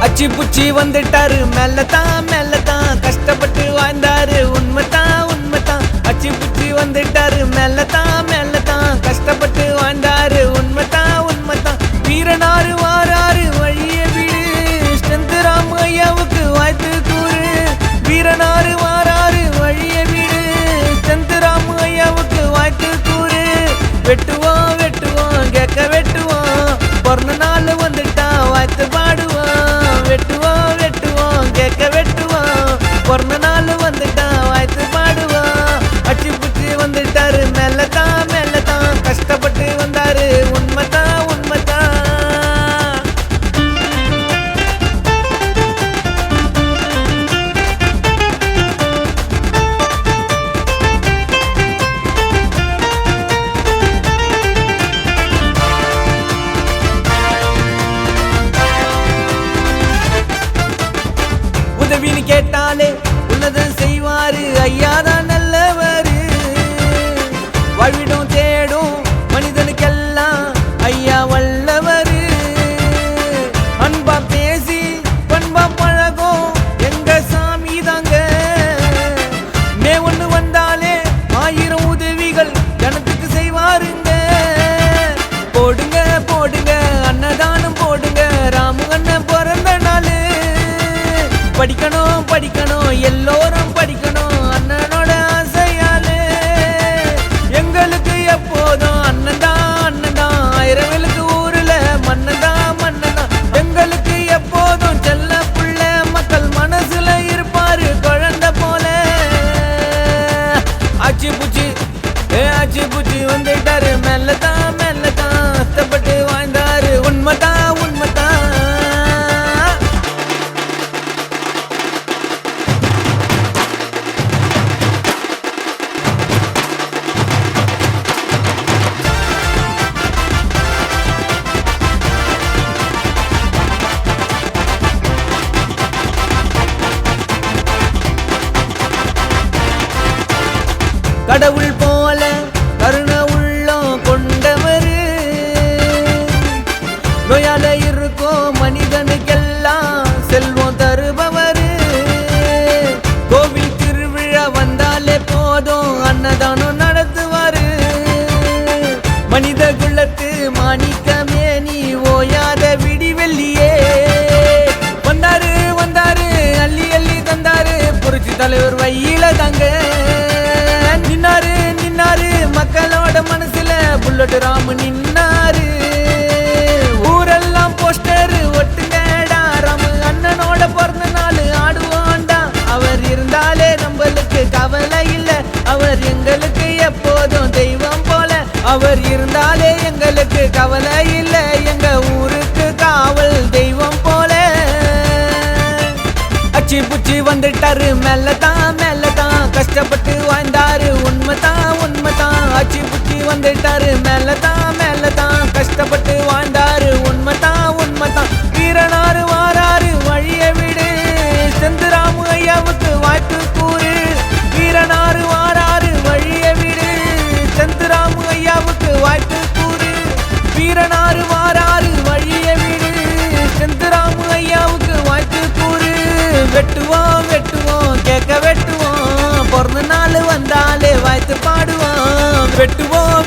அச்சி புச்சி வந்துட்டாரு மெல்லத்தான் கஷ்டப்பட்டு வாழ்ந்தாரு உண்மைத்தான் அச்சி புச்சி வந்துட்டாரு மெல்லத்தான் கஷ்டப்பட்டு வாழ்ந்தாரு உண்மைத்தான் வீரனாரு வாராரு வழிய விடு ஸ்ட்ரென்த் ராம் ஐயாவுக்கு வாழ்த்து கூறு வீரனாரு வாராரு வழிய விடு ஸ்ட்ரென்த் ராம் ஐயாவுக்கு வாழ்த்து கூறு வெட்டுவோம் கேட்க வெட்டுவோம் பிறந்த நாள் வந்துட்டா வாழ்த்து பாடுவோம் வெட்டுவோம் கேட்க வெட்டுவோம் பிறந்த நாள் வந்துட்டா வாழ்த்து பாடுவோம் அச்சி புச்சி வந்துட்டாரு மெல்லத்தான் கஷ்டப்பட்டு வந்தாரு உண்மைத்தான் உதவின்னு கேட்டாலே உன்னதம் செய்வாரு ஐயாதான் நல்லவரு வாழ்விடும் தேடும் மனிதனுக்கெல்லாம் ஐயா வல்லவரு அன்பா பேசி பண்பா பழகும் எங்க சாமி தாங்க மே ஒண்ணு வந்தாலே 1000 உதவிகள் ஜனத்துக்கு செய்வாருங்க போடுங்க அன்னதானம் போடுங்க ராமு அண்ணன் பிறந்த நாள் படிக்கணும் எல்லோரும் படிக்கணும் அண்ணனோட ஆசையாலே எங்களுக்கு எப்போதும் அண்ணன்தான் 1000 விழுக்கு ஊருல மன்னன்தான் எங்களுக்கு எப்போதும் செல்ல புள்ள மக்கள் மனசுல இருப்பாரு குழந்தை போல ஆச்சி பூச்சி வந்துட்டாரு மெல்லத்தான் கஷ்டப்பட்டு வாழ்ந்தாரு உண்மைதான் கடவுள் போல கருண உள்ளம் கொண்டவரு நோயால இருக்கும் மனிதனுக்கெல்லாம் செல்வம் தருபவரு கோவில் திருவிழா வந்தாலே போதும் அன்னதானம் நடத்துவாரு மனித குலத்து மாணிக்கமே நீ ஓயாத விடிவெள்ளியே வந்தாரு அள்ளி தந்தாரு புரட்சி தலைவர் வயில தாங்க நின்னாரு மக்களோட மனசுல புல்லட் ராமு நின்னாரு ஊரெல்லாம் போஸ்டர் ஒட்டுங்கடா ராமு அண்ணனோட பிறந்த நாள் ஆடுவான்டா அவர் இருந்தாலே நம்மளுக்கு கவலை இல்ல அவர் எங்களுக்கு எப்போதும் தெய்வம் போல அவர் இருந்தாலே எங்களுக்கு கவலை இல்ல எங்க ஊருக்கு காவல் தெய்வம் போல அச்சி புச்சி வந்துட்டாரு மெல்லத்தான் கஷ்டப்பட்டு வாழ்ந்தாரு உண்மைத்தான் அச்சி புச்சி வந்துட்டாரு மெல்லத்தான் கஷ்டப்பட்டு வாழ்ந்தாரு உண்மைத்தான் வீரனாரு வாராரு வழிய விடு ஸ்ட்ரென்த் ராம் ஐயாவுக்கு வாழ்த்து கூறு வீரனாரு வாராரு வழிய விடு ஸ்ட்ரென்த் ராம் ஐயாவுக்கு வாழ்த்து கூறு வீரனாரு வாராரு வழிய விடு ஸ்ட்ரென்த் ராம் ஐயாவுக்கு வாழ்த்து கூறு வெட்டுவோம் கேட்க வெட்டுவோம் பிறந்த நாள் வந்தாலே வாழ்த்து பாடுவோம் வெட்டுவோம்